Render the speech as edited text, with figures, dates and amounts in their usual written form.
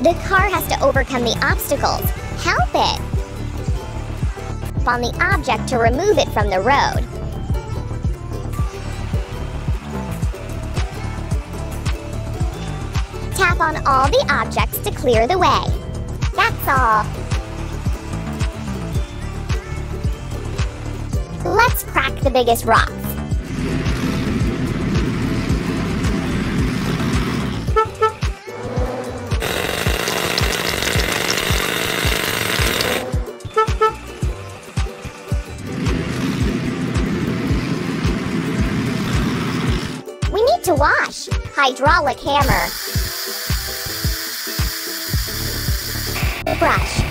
The car has to overcome the obstacles. Help it! Tap on the object to remove it from the road. Tap on all the objects to clear the way. That's all. Let's crack the biggest rocks. We need to wash. Hydraulic hammer. Brush.